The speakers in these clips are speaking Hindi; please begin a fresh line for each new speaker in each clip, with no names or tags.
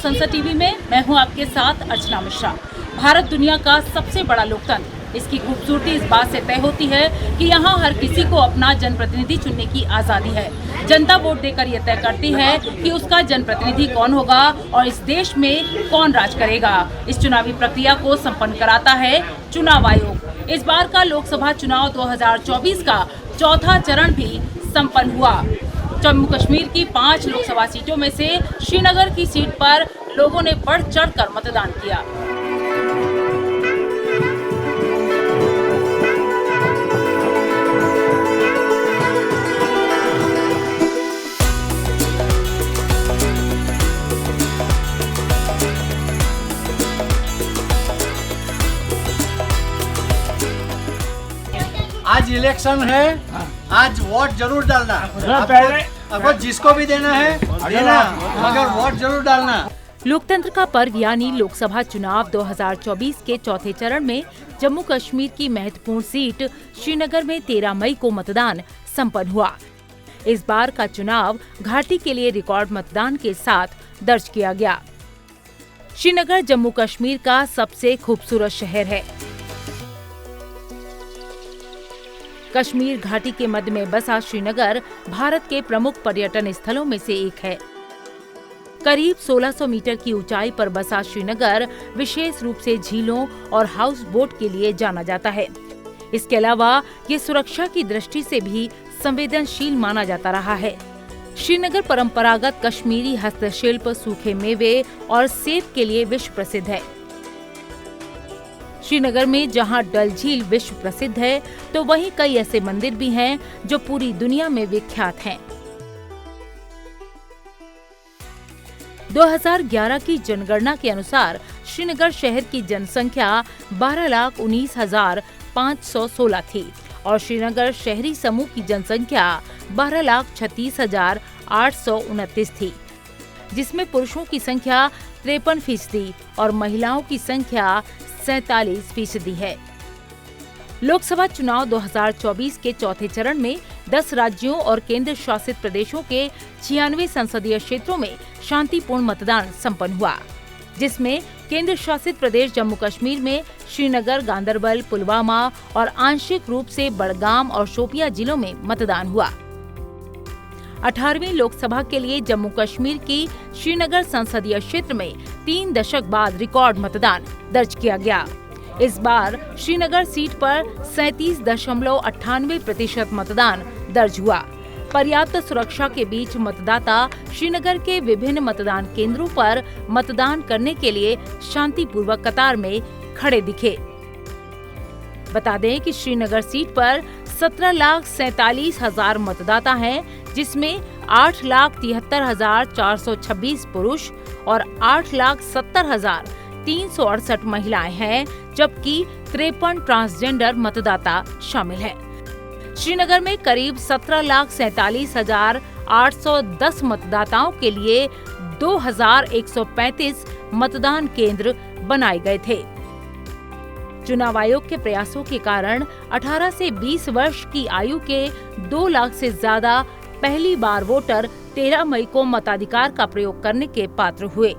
संसद टीवी में मैं हूं आपके साथ अर्चना मिश्रा। भारत दुनिया का सबसे बड़ा लोकतंत्र। इसकी खूबसूरती इस बात से तय होती है कि यहाँ हर किसी को अपना जनप्रतिनिधि चुनने की आज़ादी है। जनता वोट देकर यह तय करती है कि उसका जनप्रतिनिधि कौन होगा और इस देश में कौन राज करेगा। इस चुनावी प्रक्रिया को संपन्न कराता है चुनाव आयोग। इस बार का लोकसभा चुनाव 2024 का चौथा चरण भी संपन्न हुआ। जम्मू कश्मीर की 5 लोकसभा सीटों में से श्रीनगर की सीट पर लोगों ने बढ़ चढ़कर मतदान किया।
आज इलेक्शन है, आज वोट जरूर डालना। आपको जिसको भी देना है देना, मगर वोट जरूर डालना।
लोकतंत्र का पर्व यानी लोकसभा चुनाव 2024 के चौथे चरण में जम्मू कश्मीर की महत्वपूर्ण सीट श्रीनगर में 13 मई को मतदान संपन्न हुआ। इस बार का चुनाव घाटी के लिए रिकॉर्ड मतदान के साथ दर्ज किया गया। श्रीनगर जम्मू कश्मीर का सबसे खूबसूरत शहर है। कश्मीर घाटी के मध्य में बसा श्रीनगर भारत के प्रमुख पर्यटन स्थलों में से एक है। करीब 1600 मीटर की ऊंचाई पर बसा श्रीनगर विशेष रूप से झीलों और हाउस बोट के लिए जाना जाता है। इसके अलावा ये सुरक्षा की दृष्टि से भी संवेदनशील माना जाता रहा है। श्रीनगर परंपरागत कश्मीरी हस्तशिल्प, सूखे मेवे और सेब के लिए विश्व प्रसिद्ध है। श्रीनगर में जहां डल झील विश्व प्रसिद्ध है, तो वहीं कई ऐसे मंदिर भी हैं जो पूरी दुनिया में विख्यात हैं। 2011 की जनगणना के अनुसार श्रीनगर शहर की जनसंख्या 12,19,516 थी और श्रीनगर शहरी समूह की जनसंख्या 12,36,829 थी, जिसमें पुरुषों की संख्या 53% और महिलाओं की संख्या 47% है। लोकसभा चुनाव 2024 के चौथे चरण में 10 राज्यों और केंद्र शासित प्रदेशों के 96 संसदीय क्षेत्रों में शांतिपूर्ण मतदान संपन्न हुआ, जिसमें केंद्र शासित प्रदेश जम्मू कश्मीर में श्रीनगर, गांदरबल, पुलवामा और आंशिक रूप से बडगाम और शोपियां जिलों में मतदान हुआ। 18वीं लोकसभा के लिए जम्मू कश्मीर की श्रीनगर संसदीय क्षेत्र में 3 दशक बाद रिकॉर्ड मतदान दर्ज किया गया। इस बार श्रीनगर सीट पर 37.98% मतदान दर्ज हुआ। पर्याप्त सुरक्षा के बीच मतदाता श्रीनगर के विभिन्न मतदान केंद्रों पर मतदान करने के लिए शांतिपूर्वक कतार में खड़े दिखे। बता दें कि श्रीनगर सीट पर 17,47,000 मतदाता हैं, जिसमें 8,73,426 पुरुष और 8,70,368 महिलाएं हैं, जबकि 53 ट्रांसजेंडर मतदाता शामिल हैं। श्रीनगर में करीब 17,47,810 मतदाताओं के लिए 2,135 मतदान केंद्र बनाए गए थे। चुनाव आयोग के प्रयासों के कारण 18 से 20 वर्ष की आयु के 2 लाख से ज्यादा पहली बार वोटर 13 मई को मताधिकार का प्रयोग करने के पात्र हुए।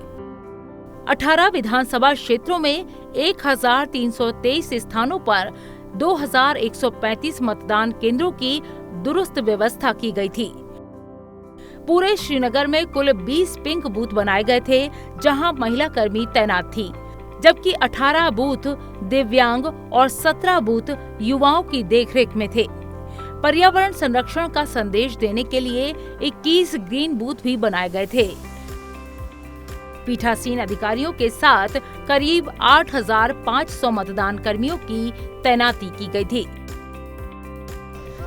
18 विधानसभा क्षेत्रों में 1,323 स्थानों पर 2,135 मतदान केंद्रों की दुरुस्त व्यवस्था की गई थी। पूरे श्रीनगर में कुल 20 पिंक बूथ बनाए गए थे, जहां महिला कर्मी तैनात थी, जबकि 18 बूथ दिव्यांग और 17 बूथ युवाओं की देखरेख में थे। पर्यावरण संरक्षण का संदेश देने के लिए 21 ग्रीन बूथ भी बनाए गए थे। पीठासीन अधिकारियों के साथ करीब 8,500 मतदान कर्मियों की तैनाती की गई थी।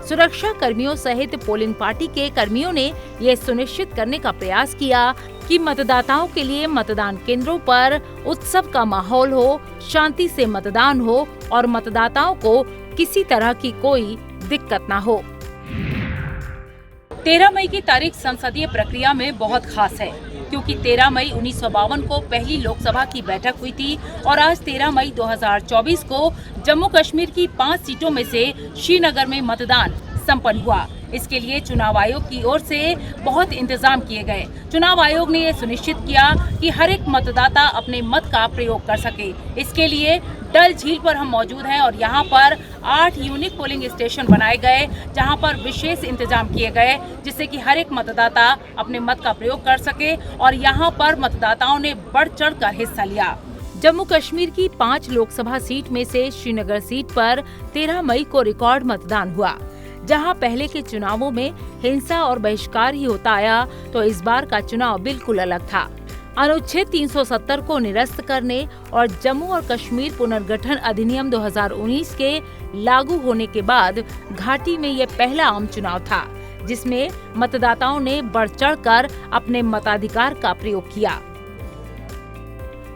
सुरक्षा कर्मियों सहित पोलिंग पार्टी के कर्मियों ने यह सुनिश्चित करने का प्रयास किया कि मतदाताओं के लिए मतदान केंद्रों पर उत्सव का माहौल हो, शांति से मतदान हो और मतदाताओं को किसी तरह की कोई दिक्कत न हो। 13 मई की तारीख संसदीय प्रक्रिया में बहुत खास है, क्योंकि 13 मई 1952 को पहली लोकसभा की बैठक हुई थी और आज 13 मई 2024 को जम्मू कश्मीर की 5 सीटों में से श्रीनगर में मतदान संपन्न हुआ। इसके लिए चुनाव आयोग की ओर से बहुत इंतजाम किए गए। चुनाव आयोग ने ये सुनिश्चित किया कि हर एक मतदाता अपने मत का प्रयोग कर सके। इसके लिए डल झील पर हम मौजूद हैं और यहाँ पर 8 यूनिक पोलिंग स्टेशन बनाए गए, जहाँ पर विशेष इंतजाम किए गए जिससे कि हर एक मतदाता अपने मत का प्रयोग कर सके और यहाँ पर मतदाताओं ने बढ़ चढ़कर हिस्सा लिया। जम्मू कश्मीर की 5 लोकसभा सीट में से श्रीनगर सीट पर 13 मई को रिकॉर्ड मतदान हुआ। जहां पहले के चुनावों में हिंसा और बहिष्कार ही होता आया, तो इस बार का चुनाव बिल्कुल अलग था। अनुच्छेद 370 को निरस्त करने और जम्मू और कश्मीर पुनर्गठन अधिनियम 2019 के लागू होने के बाद घाटी में ये पहला आम चुनाव था, जिसमें मतदाताओं ने बढ़ चढ़कर अपने मताधिकार का प्रयोग किया।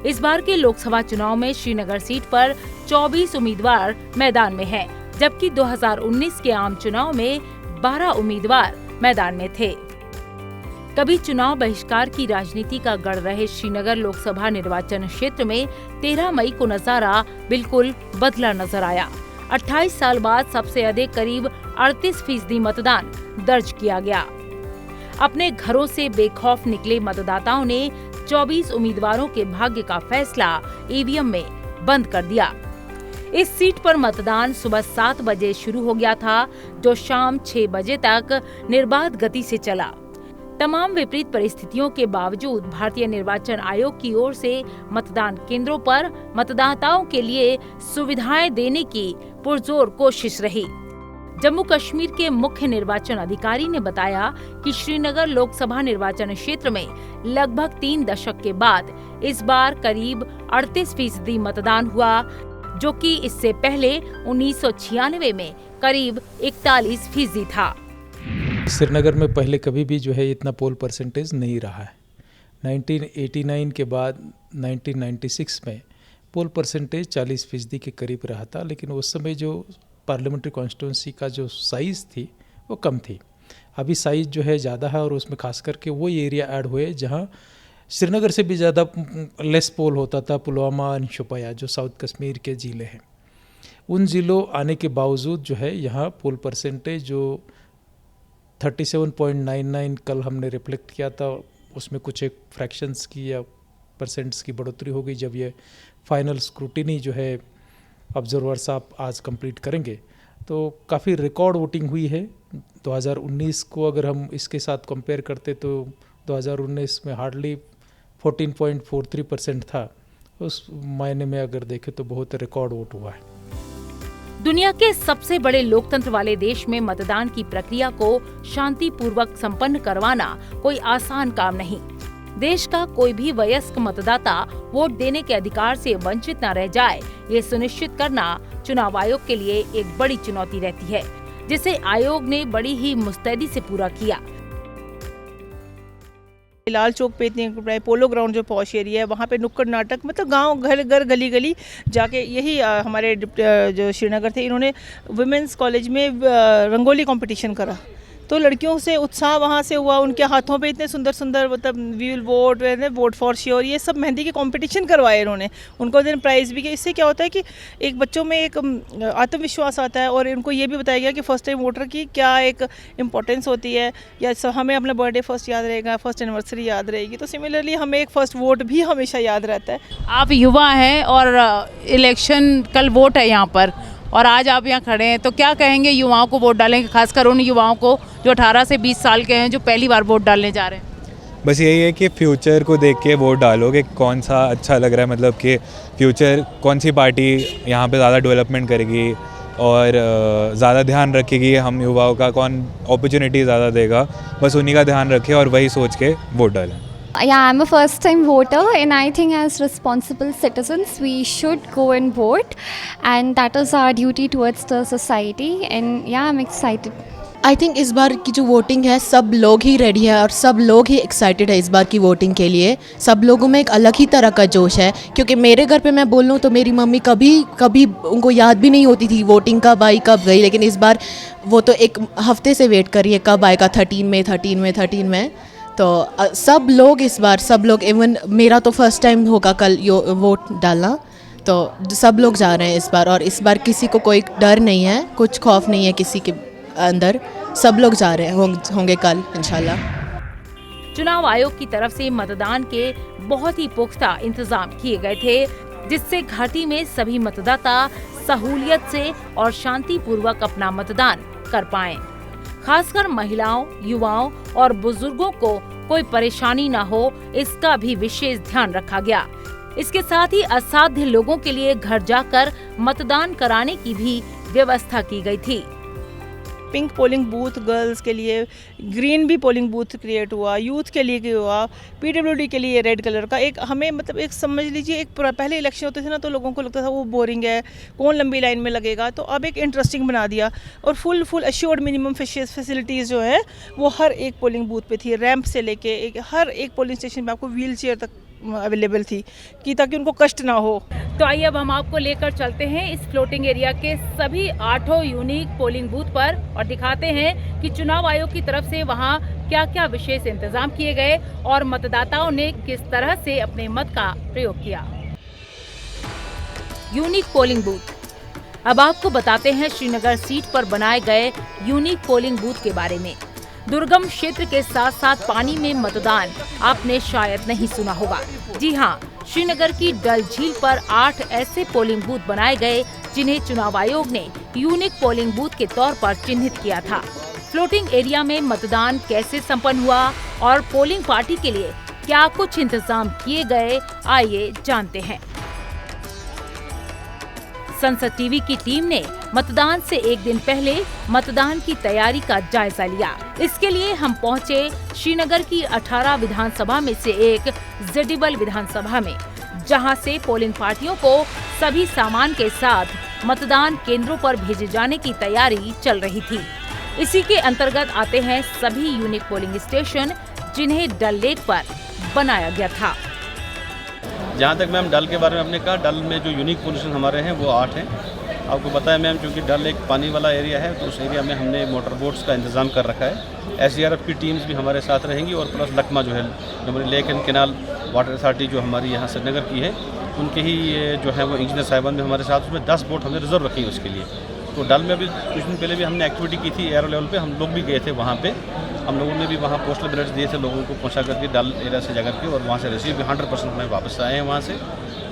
इस बार के लोकसभा चुनाव में श्रीनगर सीट पर 24 उम्मीदवार मैदान में हैं, जबकि 2019 के आम चुनाव में 12 उम्मीदवार मैदान में थे। कभी चुनाव बहिष्कार की राजनीति का गढ़ रहे श्रीनगर लोकसभा निर्वाचन क्षेत्र में 13 मई को नजारा बिल्कुल बदला नजर आया। 28 साल बाद सबसे अधिक करीब 38% मतदान दर्ज किया गया। अपने घरों से बेखौफ निकले मतदाताओं ने 24 उम्मीदवारों के भाग्य का फैसला ईवीएम में बंद कर दिया। इस सीट पर मतदान सुबह 7 बजे शुरू हो गया था, जो शाम 6 बजे तक निर्बाध गति से चला। तमाम विपरीत परिस्थितियों के बावजूद भारतीय निर्वाचन आयोग की ओर से मतदान केंद्रों पर मतदाताओं के लिए सुविधाएं देने की पुरजोर कोशिश रही। जम्मू कश्मीर के मुख्य निर्वाचन अधिकारी ने बताया कि श्रीनगर लोकसभा निर्वाचन क्षेत्र में लगभग 3 दशक के बाद इस बार करीब 38% मतदान हुआ, जो कि इससे पहले 1996 में करीब 41% था।
श्रीनगर में पहले कभी भी जो है इतना पोल परसेंटेज नहीं रहा है। 1989 के बाद 1996 में पोल परसेंटेज 40% के करीब रहा था, लेकिन उस समय जो पार्लियामेंट्री कॉन्स्टिट्यूंसी का जो साइज़ थी वो कम थी। अभी साइज़ जो है ज़्यादा है और उसमें खास करके वो एरिया ऐड हुए जहाँ श्रीनगर से भी ज़्यादा लेस पोल होता था। पुलवामा और शोपियां जो साउथ कश्मीर के ज़िले हैं, उन ज़िलों आने के बावजूद जो है यहाँ पोल परसेंटेज जो 37.99 कल हमने रिफ्लेक्ट किया था, उसमें कुछ एक फ्रैक्शंस की या परसेंट्स की बढ़ोतरी हो गई। जब ये फाइनल स्क्रूटिनी जो है ऑब्जर्वर साहब आज कंप्लीट करेंगे, तो काफ़ी रिकॉर्ड वोटिंग हुई है। 2019 को अगर हम इसके साथ कंपेयर करते तो 2019 में हार्डली 14.43% था। उस मायने में अगर देखें तो बहुत रिकॉर्ड वोट हुआ है।
दुनिया के सबसे बड़े लोकतंत्र वाले देश में मतदान की प्रक्रिया को शांतिपूर्वक संपन्न करवाना कोई आसान काम नहीं। देश का कोई भी वयस्क मतदाता वोट देने के अधिकार से वंचित न रह जाए, ये सुनिश्चित करना चुनाव आयोग के लिए एक बड़ी चुनौती रहती है, जिसे आयोग ने बड़ी ही मुस्तैदी से पूरा किया।
लाल चौक पे इतने पोलो ग्राउंड जो पॉश एरिया है, वहाँ पे नुक्कड़ नाटक, मतलब गांव घर घर गली गली जाके यही हमारे जो श्रीनगर थे, इन्होंने वुमेंस कॉलेज में रंगोली कंपटीशन करा, तो लड़कियों से उत्साह वहाँ से हुआ। उनके हाथों पे इतने सुंदर सुंदर मतलब we will vote, vote for sure, ये सब मेहंदी के कंपटीशन करवाए इन्होंने, उनको दिन प्राइज़ भी किया। इससे क्या होता है कि एक बच्चों में एक आत्मविश्वास आता है और इनको ये भी बताया गया कि फर्स्ट टाइम वोटर की क्या एक इम्पोर्टेंस होती है, या हमें अपना बर्थडे फर्स्ट याद रहेगा, फर्स्ट एनिवर्सरी याद रहेगी, तो सिमिलरली हमें एक फ़र्स्ट वोट भी हमेशा याद रहता है।
आप युवा हैं और इलेक्शन कल वोट है यहाँ पर, और आज आप यहाँ खड़े हैं, तो क्या कहेंगे युवाओं को वोट डालेंगे, खासकर उन युवाओं को जो 18 से 20 साल के हैं, जो पहली बार वोट डालने जा रहे हैं?
बस यही है कि फ्यूचर को देख के वोट डालो कि कौन सा अच्छा लग रहा है, मतलब कि फ्यूचर कौन सी पार्टी यहाँ पे ज़्यादा डेवलपमेंट करेगी और ज़्यादा ध्यान रखेगी हम युवाओं का, कौन अपॉर्चुनिटी ज़्यादा देगा, बस उन्हीं का ध्यान रखें और वही सोच के वोट डालें।
Yeah, I'm a first-time voter, and I think as responsible citizens, we should go and vote, and that is our duty towards the society. And yeah, I'm excited.
I think इस बार की जो वोटिंग है, सब लोग ही रेडी है और सब लोग ही एक्साइटेड है इस बार की वोटिंग के लिए। सब लोगों में एक अलग ही तरह का जोश है, क्योंकि मेरे घर पे मैं बोल लूँ तो मेरी मम्मी कभी उनको याद भी नहीं होती थी वोटिंग कब आई कब गई, लेकिन इस बार वो तो एक हफ्ते से वेट कर रही है कब आएगा 13 में। तो सब लोग इस बार, सब लोग, इवन मेरा तो फर्स्ट टाइम होगा कल वोट डालना, तो सब लोग जा रहे हैं इस बार। और इस बार किसी को कोई डर नहीं है, कुछ खौफ नहीं है किसी के अंदर, सब लोग जा रहे होंगे कल इंशाल्लाह।
चुनाव आयोग की तरफ से मतदान के बहुत ही पुख्ता इंतजाम किए गए थे, जिससे घाटी में सभी मतदाता सहूलियत से और शांतिपूर्वक अपना मतदान कर पाएं। खासकर महिलाओं, युवाओं और बुजुर्गों को कोई परेशानी न हो, इसका भी विशेष ध्यान रखा गया। इसके साथ ही असाध्य लोगों के लिए घर जाकर मतदान कराने की भी व्यवस्था की गई थी।
पिंक पोलिंग बूथ गर्ल्स के लिए, ग्रीन भी पोलिंग बूथ क्रिएट हुआ, यूथ के लिए हुआ, पीडब्ल्यूडी के लिए रेड कलर का। एक हमें मतलब एक समझ लीजिए, एक पहले इलेक्शन होते थे ना तो लोगों को लगता था वो बोरिंग है, कौन लंबी लाइन में लगेगा, तो अब एक इंटरेस्टिंग बना दिया। और फुल एश्योर्ड मिनिमम फैसिलिटीज़ जो है वो हर एक पोलिंग बूथ पे थी, रैंप से लेके हर एक पोलिंग स्टेशन में आपको व्हील चेयर तक अवेलेबल थी कि ताकि उनको कष्ट ना हो।
तो आइए अब हम आपको लेकर चलते हैं इस फ्लोटिंग एरिया के सभी 8 यूनिक पोलिंग बूथ पर और दिखाते हैं कि चुनाव आयोग की तरफ से वहां क्या क्या विशेष इंतजाम किए गए और मतदाताओं ने किस तरह से अपने मत का प्रयोग किया। Unique polling booth. अब आपको बताते हैं श्रीनगर सीट पर बनाए गए यूनिक पोलिंग बूथ के बारे में। दुर्गम क्षेत्र के साथ साथ पानी में मतदान आपने शायद नहीं सुना होगा। जी हाँ, श्रीनगर की डल झील पर 8 ऐसे पोलिंग बूथ बनाए गए जिन्हें चुनाव आयोग ने यूनिक पोलिंग बूथ के तौर पर चिन्हित किया था। फ्लोटिंग एरिया में मतदान कैसे संपन्न हुआ और पोलिंग पार्टी के लिए क्या कुछ इंतजाम किए गए, आइए जानते हैं। संसद टीवी की टीम ने मतदान से एक दिन पहले मतदान की तैयारी का जायजा लिया। इसके लिए हम पहुंचे श्रीनगर की 18 विधानसभा में से एक ज़ेडिबल विधानसभा में, जहां से पोलिंग पार्टियों को सभी सामान के साथ मतदान केंद्रों पर भेजे जाने की तैयारी चल रही थी। इसी के अंतर्गत आते हैं सभी यूनिक पोलिंग स्टेशन जिन्हें डल लेक पर बनाया गया था।
जहाँ तक मैम डल के बारे में आपने कहा, डल में जो यूनिक पोजीशन हमारे हैं वो 8 हैं। आपको पता है मैम, क्योंकि डल एक पानी वाला एरिया है तो उस एरिया में हमने मोटर बोट्स का इंतज़ाम कर रखा है। SDRF की टीम्स भी हमारे साथ रहेंगी और प्लस लकमा जो है हमारी lake and canal water authority जो हमारी यहाँ श्रीनगर की है, उनके ही जो है वो इंजीनियर साहिबान भी हमारे साथ, उसमें 10 बोट हमने रिजर्व रखी है उसके लिए। तो डल में भी कुछ दिन पहले भी हमने एक्टिविटी की थी एयर लेवल पे, हम लोग भी गए थे वहाँ पे। हम लोगों ने भी वहाँ पोस्टल बैलेट्स दिए थे लोगों को पहुँचा करके डल एरिया से जाकर के, और वहाँ से रिसीव भी 100% हमें वापस आए हैं वहाँ से।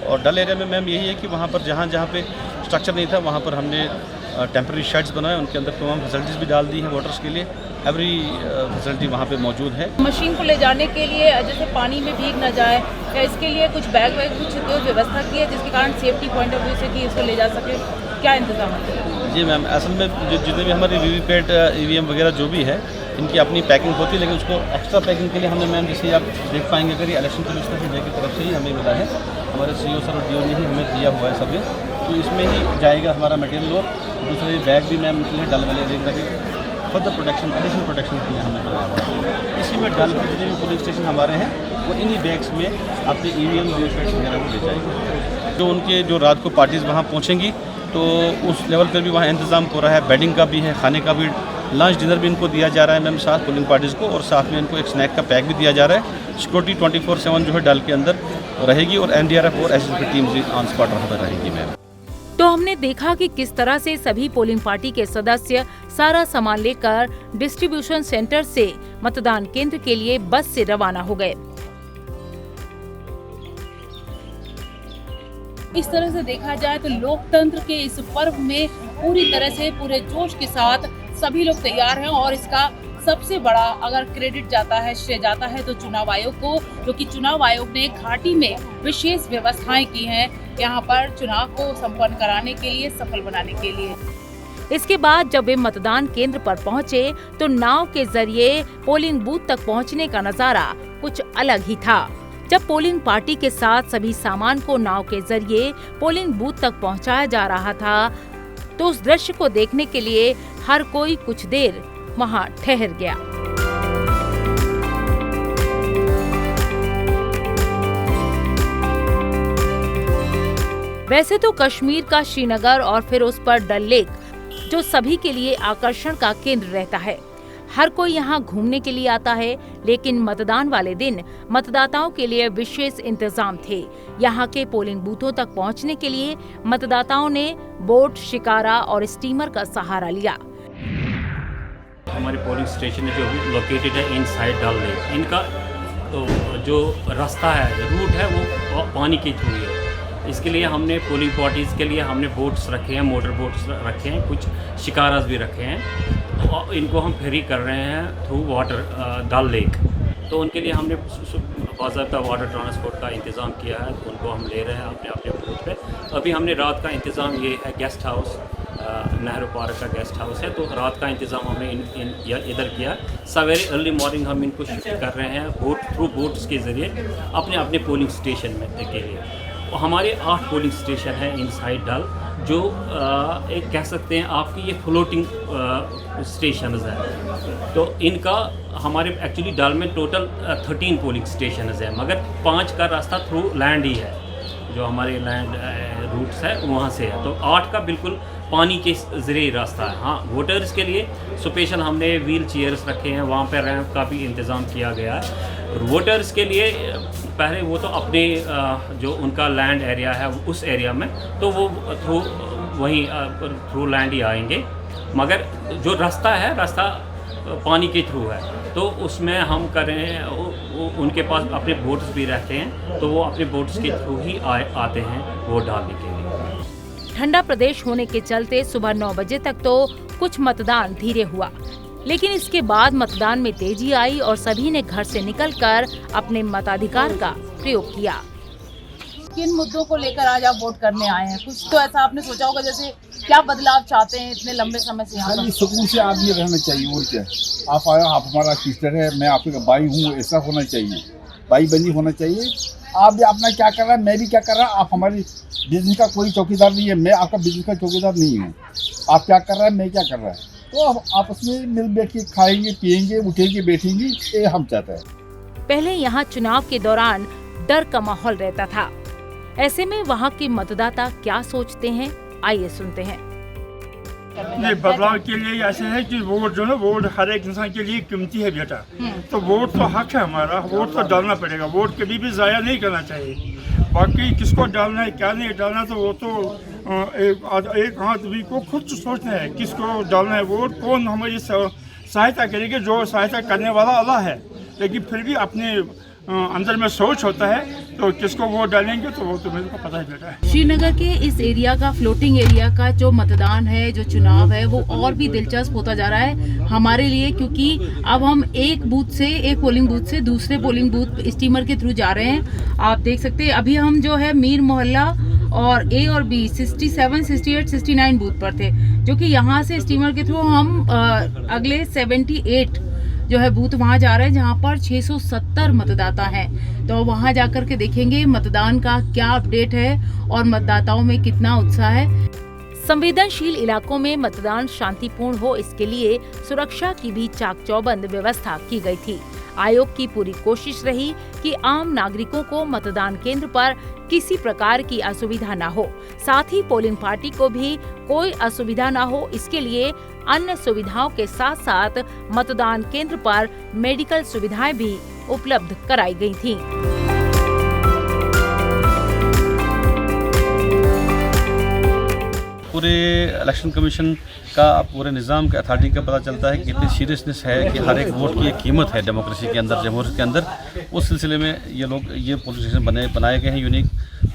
और डल एरिया में मैम यही है कि वहाँ पर जहाँ पे स्ट्रक्चर नहीं था वहाँ पर हमने टेम्प्रेरी शेड्स बनाए, उनके अंदर तमाम फैसिलिटीज़ भी डाल दी हैं वोटर्स के लिए। एवरी फैसिलिटी वहाँ पे मौजूद है।
मशीन को ले जाने के लिए जैसे पानी में भीग न जाए, या इसके लिए कुछ बैग कुछ व्यवस्था की है जिसके कारण सेफ्टी पॉइंट ऑफ व्यू से कि इसको ले जा सके, क्या इंतजाम है?
जी मैम, असल में जितने भी हमारी वीवीपैट EVM वगैरह जो भी है, इनकी अपनी पैकिंग होती है, लेकिन उसको एक्स्ट्रा पैकिंग के लिए हमने मैम, जैसे आप देख पाएंगे अगर ये इलेक्शन कमिश्नर इंडिया की तरफ से ही हमें मिला है, हमारे CEO सर और DO ने ही हमें दिया हुआ है सब ये, तो इसमें ही जाएगा हमारा मटेरियल। और दूसरे बैग भी मैम निकले डल वाले एरिया के फर्दर प्रोटेक्शन, एडिशनल प्रोटेक्शन के लिए हमें बनाया हुआ है। इसी में डल के जितने भी पुलिस स्टेशन हमारे हैं वो इन्हीं बैग्स में अपने EVM वीवीपैट वगैरह को ले जाएंगे। जो उनके जो रात को पार्टीज़ वहाँ पहुँचेंगी तो उस लेवल पर भी वहाँ इंतज़ाम हो रहा है, बेडिंग का भी है, खाने का भी, लंच डिनर भी इनको दिया जा रहा है मैम साथ पोलिंग पार्टीज़ को, और साथ में इनको एक स्नैक का पैक भी दिया जा रहा है। सिक्योरिटी 24/7 जो है डल के अंदर रहेगी और NDRF और SSB टीम भी ऑन स्पॉट वहाँ पर रहेगी मैम।
तो हमने देखा कि किस तरह से सभी पोलिंग पार्टी के सदस्य सारा सामान लेकर डिस्ट्रीब्यूशन सेंटर से मतदान केंद्र के लिए बस से रवाना हो गए।
इस तरह से देखा जाए तो लोकतंत्र के इस पर्व में पूरी तरह से पूरे जोश के साथ सभी लोग तैयार हैं, और इसका सबसे बड़ा अगर क्रेडिट जाता है, श्रेय जाता है तो चुनाव आयोग को, जो कि चुनाव आयोग ने घाटी में विशेष व्यवस्थाएं की हैं यहाँ पर चुनाव को संपन्न कराने के लिए, सफल बनाने के लिए।
इसके बाद जब वे मतदान केंद्र पर पहुंचे तो नाव के जरिए पोलिंग बूथ तक पहुंचने का नजारा कुछ अलग ही था। जब पोलिंग पार्टी के साथ सभी सामान को नाव के जरिए पोलिंग बूथ तक पहुंचाया जा रहा था तो उस दृश्य को देखने के लिए हर कोई कुछ देर वहां ठहर गया। वैसे तो कश्मीर का श्रीनगर और फिर उस पर डल लेक जो सभी के लिए आकर्षण का केंद्र रहता है, हर कोई यहाँ घूमने के लिए आता है, लेकिन मतदान वाले दिन मतदाताओं के लिए विशेष इंतजाम थे। यहाँ के पोलिंग बूथों तक पहुँचने के लिए मतदाताओं ने बोट, शिकारा और स्टीमर का सहारा लिया।
हमारे पोलिंग स्टेशन है जो लोकेटेड है इनसाइड डल लेक, इनका जो रास्ता है, रूट है, वो पानी के थ्रू है। इसके लिए हमने पोलिंग पार्टीज़ के लिए हमने बोट्स रखे हैं, मोटर बोट्स रखे हैं, कुछ शिकाराज भी रखे हैं। तो इनको हम फेरी कर रहे हैं थ्रू वाटर डल लेक। तो उनके लिए हमने बाज़ाब्ता वाटर ट्रांसपोर्ट का इंतज़ाम किया है, तो उनको हम ले रहे हैं अपने अपने बूथ पे। अभी हमने रात का इंतज़ाम ये है, गेस्ट हाउस नेहरू पार्क का गेस्ट हाउस है, तो रात का इंतज़ाम हमने इधर किया। सवेरे अर्ली मॉर्निंग हम इनको शिफ्ट कर रहे हैं बोट्स के ज़रिए अपने अपने पोलिंग स्टेशन में के लिए। हमारे 8 पोलिंग स्टेशन हैं इनसाइड डल, जो एक कह सकते हैं आपकी ये फ्लोटिंग स्टेशंस हैं। तो इनका हमारे एक्चुअली डल में टोटल 13 पोलिंग स्टेशंस हैं, मगर 5 का रास्ता थ्रू लैंड ही है, जो हमारे लैंड रूट्स है वहाँ से है। तो 8 का बिल्कुल पानी के ज़रिए रास्ता है। हाँ, वोटर्स के लिए स्पेशल हमने व्हील चेयर्स रखे हैं, वहाँ पर रैंप का भी इंतज़ाम किया गया है। वोटर्स के लिए पहले वो तो अपने जो उनका लैंड एरिया है उस एरिया में, तो वो थ्रू लैंड ही आएंगे, मगर जो रास्ता है, रास्ता पानी के थ्रू है, तो उसमें हम करें उनके पास अपने बोट्स भी रहते हैं, तो वो अपने बोट्स के थ्रू ही आते हैं वोट डालने के लिए।
ठंडा प्रदेश होने के चलते सुबह 9 बजे तक तो कुछ मतदान धीरे हुआ, लेकिन इसके बाद मतदान में तेजी आई और सभी ने घर से निकलकर अपने मताधिकार का प्रयोग किया।
किन मुद्दों को लेकर आज आप वोट करने आए हैं? कुछ तो ऐसा आपने सोचा होगा, जैसे क्या बदलाव चाहते हैं इतने लंबे समय से यहाँ पर?
सुकून से आदमी रहना चाहिए, और क्या। आप आया, आप हमारा सिस्टर है, मैं आपका भाई हूँ, ऐसा होना चाहिए, भाई बंदी होना चाहिए। आप भी अपना क्या कर रहा है, मैं भी क्या कर रहा हूँ। आप हमारी बिजनेस का कोई चौकीदार नहीं है, मैं आपका बिजनेस का चौकीदार नहीं हूँ। आप क्या कर रहा है, मैं क्या कर रहा है, तो आप आपस में मिल बैठ के खाएंगे, पियेंगे, उठेंगे, बैठेंगे, ये हम चाहते हैं।
पहले यहाँ चुनाव के दौरान डर का माहौल रहता था, ऐसे में वहाँ के मतदाता क्या सोचते हैं, आइए सुनते हैं।
नहीं, बदलाव के लिए ऐसे है कि वोट जो है, वोट हर एक इंसान के लिए कीमती है बेटा। तो वोट तो हक है हमारा, वोट तो डालना पड़ेगा, वोट कभी भी ज़ाया नहीं करना चाहिए। बाकी किसको डालना है, क्या नहीं डालना, तो वो तो एक आदमी को खुद सोचना है किसको डालना है वोट, कौन हमारी सहायता करेगी। जो सहायता करने वाला अल्लाह है, लेकिन फिर भी अपने अंदर में सोच होता है, तो किसको वोट डालेंगे तो वो तो मेरे को पता ही बेटा है।
श्रीनगर के इस एरिया का, फ्लोटिंग एरिया का जो मतदान है, जो चुनाव है, वो और भी दिलचस्प होता जा रहा है हमारे लिए, क्योंकि अब हम एक पोलिंग बूथ से दूसरे पोलिंग बूथ स्टीमर के थ्रू जा रहे हैं। आप देख सकते हैं अभी हम जो है मीर मोहल्ला और ए और बी 67, 68, 69 बूथ पर थे, जो कि यहाँ से स्टीमर के थ्रू हम अगले 78 जो है बूथ वहाँ जा रहे हैं, जहाँ पर 670 मतदाता हैं। तो वहाँ जाकर के देखेंगे मतदान का क्या अपडेट है और मतदाताओं में कितना उत्साह है।
संवेदनशील इलाकों में मतदान शांतिपूर्ण हो, इसके लिए सुरक्षा की भी चाक चौबंद व्यवस्था की गई थी। आयोग की पूरी कोशिश रही कि आम नागरिकों को मतदान केंद्र पर किसी प्रकार की असुविधा न हो, साथ ही पोलिंग पार्टी को भी कोई असुविधा न हो, इसके लिए अन्य सुविधाओं के साथ साथ मतदान केंद्र पर मेडिकल सुविधाएं भी उपलब्ध कराई गई थीं।
पूरे इलेक्शन कमीशन का, पूरे निज़ाम के अथॉरिटी का पता चलता है कि कितनी सीरियसनेस है कि हर एक वोट की एक कीमत है डेमोक्रेसी के अंदर, जमहूरियत के अंदर। उस सिलसिले में ये पोलिंग स्टेशन बनाए गए हैं यूनिक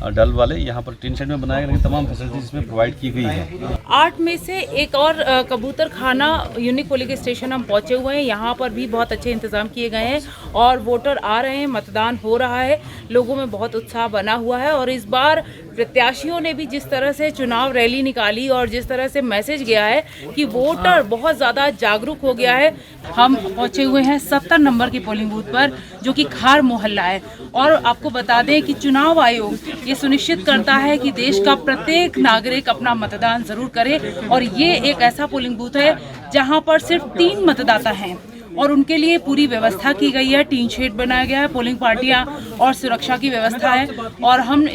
डल वाले। यहाँ पर टीन शेड में बनाए गए तमाम फैसिलिटीज इसमें प्रोवाइड की गई है।
8 में से एक और कबूतर खाना यूनिक पोलिंग स्टेशन हम पहुँचे हुए हैं। यहाँ पर भी बहुत अच्छे इंतजाम किए गए हैं और वोटर आ रहे हैं, मतदान हो रहा है, लोगों में बहुत उत्साह बना हुआ है। और इस बार प्रत्याशियों ने भी जिस तरह से चुनाव रैली निकाली और जिस तरह से मैसेज गया है कि वोटर बहुत ज़्यादा जागरूक हो गया है। हम पहुँचे हुए हैं 70 नंबर की पोलिंग बूथ पर, जो कि खार मोहल्ला है। और आपको बता दें कि चुनाव आयोग ये सुनिश्चित करता है कि देश का प्रत्येक नागरिक अपना मतदान जरूर करे, और ये एक ऐसा पोलिंग बूथ है जहां पर सिर्फ 3 मतदाता हैं और उनके लिए पूरी व्यवस्था की गई है। टीन शेड बनाया गया है, पोलिंग पार्टियां और सुरक्षा की व्यवस्था है। और हम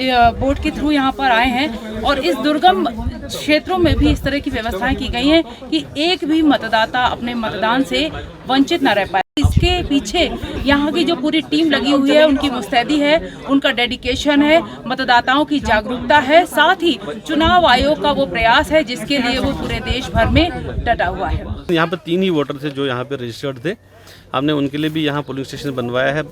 बोट के थ्रू यहाँ पर आए हैं और इस दुर्गम क्षेत्रों में भी इस तरह की व्यवस्थाएं की गई हैं कि एक भी मतदाता अपने मतदान से वंचित न रह पाए। इसके पीछे यहाँ की जो पूरी टीम लगी हुई है, उनकी मुस्तैदी है, उनका डेडिकेशन है, मतदाताओं की जागरूकता है, साथ ही चुनाव आयोग का वो प्रयास है जिसके लिए वो पूरे देश भर में डटा हुआ है।
यहाँ पर 3 ही वोटर थे जो यहाँ पे रजिस्टर्ड थे। हमने उनके लिए भी यहाँ पोलिंग स्टेशन बनवाया है।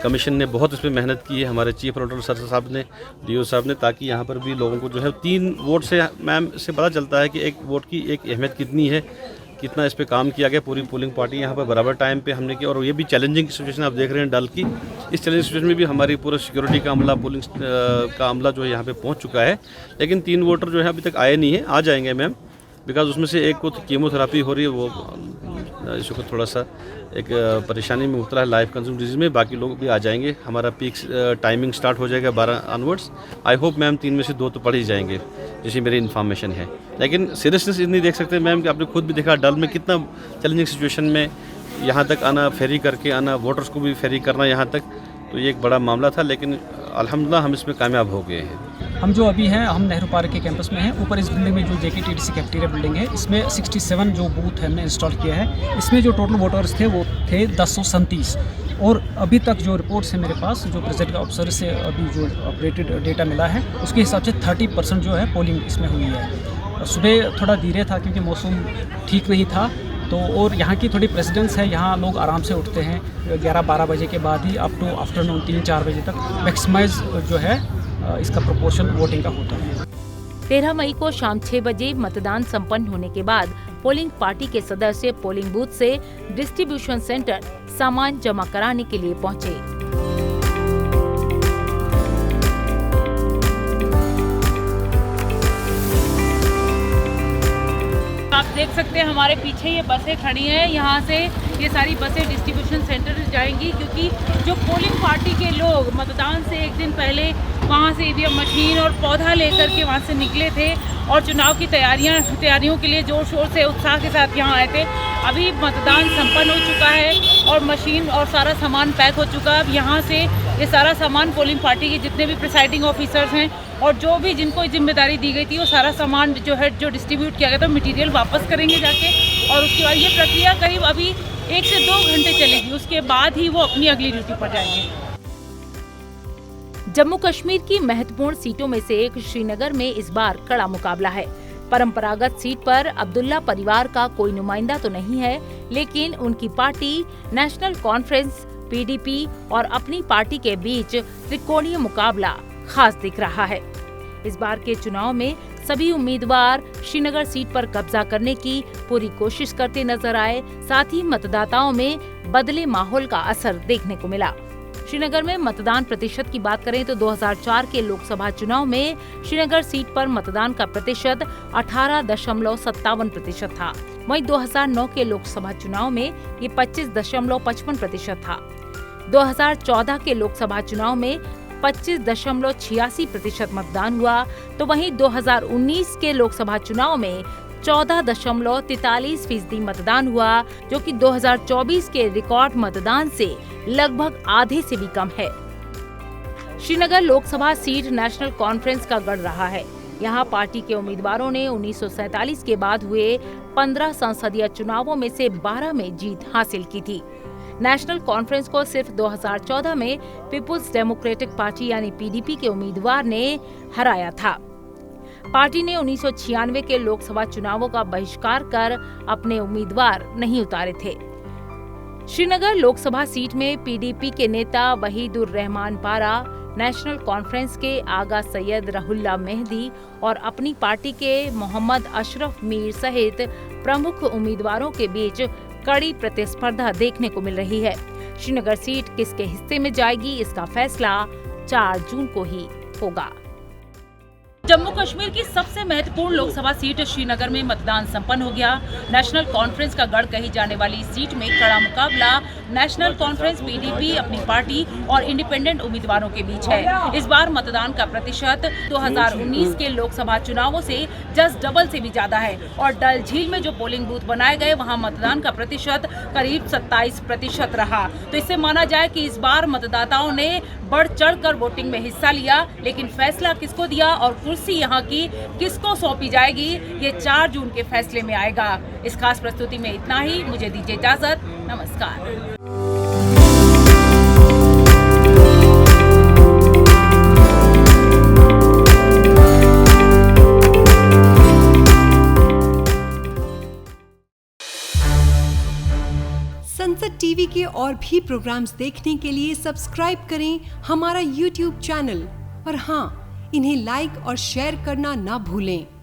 कमीशन ने बहुत इसमें मेहनत की है, हमारे चीफ इलेक्टोरल सर साहब ने, डीओ साहब ने, ताकि यहाँ पर भी लोगों को जो है 3 वोट से मैम से पता चलता है कि एक वोट की एक अहमियत कितनी है, कितना इस पे काम किया गया। पूरी पोलिंग पार्टी यहाँ पर बराबर टाइम पे हमने की, और ये भी चैलेंजिंग सिचुएशन आप देख रहे हैं डल की। इस चैलेंजिंग सिचुएशन में भी हमारी पूरा सिक्योरिटी का अमला, पोलिंग का अमला जो है यहाँ पे पहुँच चुका है। लेकिन 3 वोटर जो है अभी तक आए नहीं है, आ जाएंगे मैम, बिकॉज उसमें से एक को कीमोथेरापी हो रही है, वो इसको थोड़ा सा एक परेशानी में उतरा है, लाइफ कंज्यूम डिजीज में। बाकी लोग भी आ जाएंगे। हमारा पीक टाइमिंग स्टार्ट हो जाएगा 12 ऑनवर्ड्स। आई होप मैम 3 में से 2 तो पढ़ ही जाएंगे, जैसी मेरी इन्फॉर्मेशन है। लेकिन सीरियसनेस इतनी देख सकते हैं मैम कि आपने खुद भी देखा डल में कितना चैलेंजिंग सिचुएशन में यहाँ तक आना, फेरी करके आना, वोटर्स को भी फेरी करना यहाँ तक, तो ये एक बड़ा मामला था। लेकिन अल्हम्दुलिल्लाह हम इसमें कामयाब हो गए हैं।
हम जो अभी हैं, हम नेहरू पार्क के कैंपस में हैं। ऊपर इस बिल्डिंग में जो JKTDC कैफेटेरिया बिल्डिंग है, इसमें 67 जो बूथ है हमने इंस्टॉल किया है। इसमें जो टोटल वोटर्स थे वो थे 1037, और अभी तक जो रिपोर्ट्स है मेरे पास, जो प्रेसिडेंट ऑफिसर से अभी जो अपडेटेड डेटा मिला है, उसके हिसाब से 30% जो है पोलिंग इसमें हुई है। सुबह थोड़ा धीरे था क्योंकि मौसम ठीक नहीं था, तो और यहाँ की थोड़ी प्रेसिडेंस है, यहाँ लोग आराम से उठते हैं 11-12 बजे के बाद ही अप टू आफ्टरनून 3-4 बजे तक मैक्सिमाइज जो है इसका प्रोपोर्शन वोटिंग का होता है।
13 मई को शाम 6 बजे मतदान संपन्न होने के बाद पोलिंग पार्टी के सदस्य पोलिंग बूथ से डिस्ट्रीब्यूशन सेंटर सामान जमा कराने के लिए पहुंचे।
आप देख सकते हैं हमारे पीछे ये बसें खड़ी हैं। यहाँ से ये सारी बसें डिस्ट्रीब्यूशन सेंटर जाएंगी, क्योंकि जो पोलिंग पार्टी के लोग मतदान से एक दिन पहले वहाँ से ईवीएम मशीन और पौधा लेकर के वहाँ से निकले थे और चुनाव की तैयारियों के लिए जोर शोर से उत्साह के साथ यहाँ आए थे। अभी मतदान संपन्न हो चुका है और मशीन और सारा सामान पैक हो चुका है। अब यहाँ से ये सारा सामान पोलिंग पार्टी के जितने भी प्रिसाइडिंग ऑफिसर्स हैं और जो भी जिनको जिम्मेदारी दी गई थी, वो सारा सामान जो है जो डिस्ट्रीब्यूट किया गया था, मटीरियल वापस करेंगे जाके, और उसके बाद ये प्रक्रिया करीब अभी 1 से 2 घंटे चलेगी। उसके बाद ही वो अपनी अगली ड्यूटी पर जाएंगे।
जम्मू कश्मीर की महत्वपूर्ण सीटों में से एक श्रीनगर में इस बार कड़ा मुकाबला है। परंपरागत सीट पर अब्दुल्ला परिवार का कोई नुमाइंदा तो नहीं है, लेकिन उनकी पार्टी नेशनल कॉन्फ्रेंस PDP और अपनी पार्टी के बीच त्रिकोणीय मुकाबला खास दिख रहा है। इस बार के चुनाव में सभी उम्मीदवार श्रीनगर सीट पर कब्जा करने की पूरी कोशिश करते नजर आए। साथ ही मतदाताओं में बदले माहौल का असर देखने को मिला। श्रीनगर में मतदान प्रतिशत की बात करें तो 2004 के लोकसभा चुनाव में श्रीनगर सीट पर मतदान का प्रतिशत 18.57% था। वहीं 2009 के लोकसभा चुनाव में ये 25.55% था। 2014 के लोकसभा चुनाव में 25.86% मतदान हुआ, तो वहीं 2019 के लोकसभा चुनाव में 14.43% मतदान हुआ, जो कि 2024 के रिकॉर्ड मतदान से लगभग आधे से भी कम है। Srinagar Lok Sabha seat national conference का गढ़ रहा है। यहाँ पार्टी के उम्मीदवारों ने 1947 के बाद हुए 15 संसदीय चुनावों में से 12 में जीत हासिल की थी। नेशनल कॉन्फ्रेंस को सिर्फ 2014 में पीपुल्स डेमोक्रेटिक पार्टी यानी PDP के उम्मीदवार ने हराया था। पार्टी ने 1996 के लोकसभा चुनावों का बहिष्कार कर अपने उम्मीदवार नहीं उतारे थे। श्रीनगर लोकसभा सीट में PDP के नेता वहीदुर रहमान पारा, नेशनल कॉन्फ्रेंस के आगा सैयद रहुल्ला मेहदी और अपनी पार्टी के मोहम्मद अशरफ मीर सहित प्रमुख उम्मीदवारों के बीच कड़ी प्रतिस्पर्धा देखने को मिल रही है। श्रीनगर सीट किसके हिस्से में जाएगी, इसका फैसला 4 जून को ही होगा।
जम्मू कश्मीर की सबसे महत्वपूर्ण लोकसभा सीट श्रीनगर में मतदान संपन्न हो गया। नेशनल कॉन्फ्रेंस का गढ़ कही जाने वाली सीट में कड़ा मुकाबला नेशनल कॉन्फ्रेंस PDP अपनी पार्टी और इंडिपेंडेंट उम्मीदवारों के बीच है। इस बार मतदान का प्रतिशत 2019 के लोकसभा चुनावों से जस्ट डबल से भी ज्यादा है और डल झील में जो पोलिंग बूथ बनाए गए वहां मतदान का प्रतिशत करीब 27% रहा। तो इससे माना जाए कि इस बार मतदाताओं ने बढ़ चढ़कर वोटिंग में हिस्सा लिया, लेकिन फैसला किसको दिया और कुर्सी यहाँ की किसको सौंपी जाएगी, ये 4 जून के फैसले में आएगा। इस खास प्रस्तुति में इतना ही। मुझे दीजिए इजाजत। नमस्कार।
सनसेट टीवी के और भी प्रोग्राम्स देखने के लिए सब्सक्राइब करें हमारा यूट्यूब चैनल और हाँ, इन्हें लाइक और शेयर करना ना भूलें।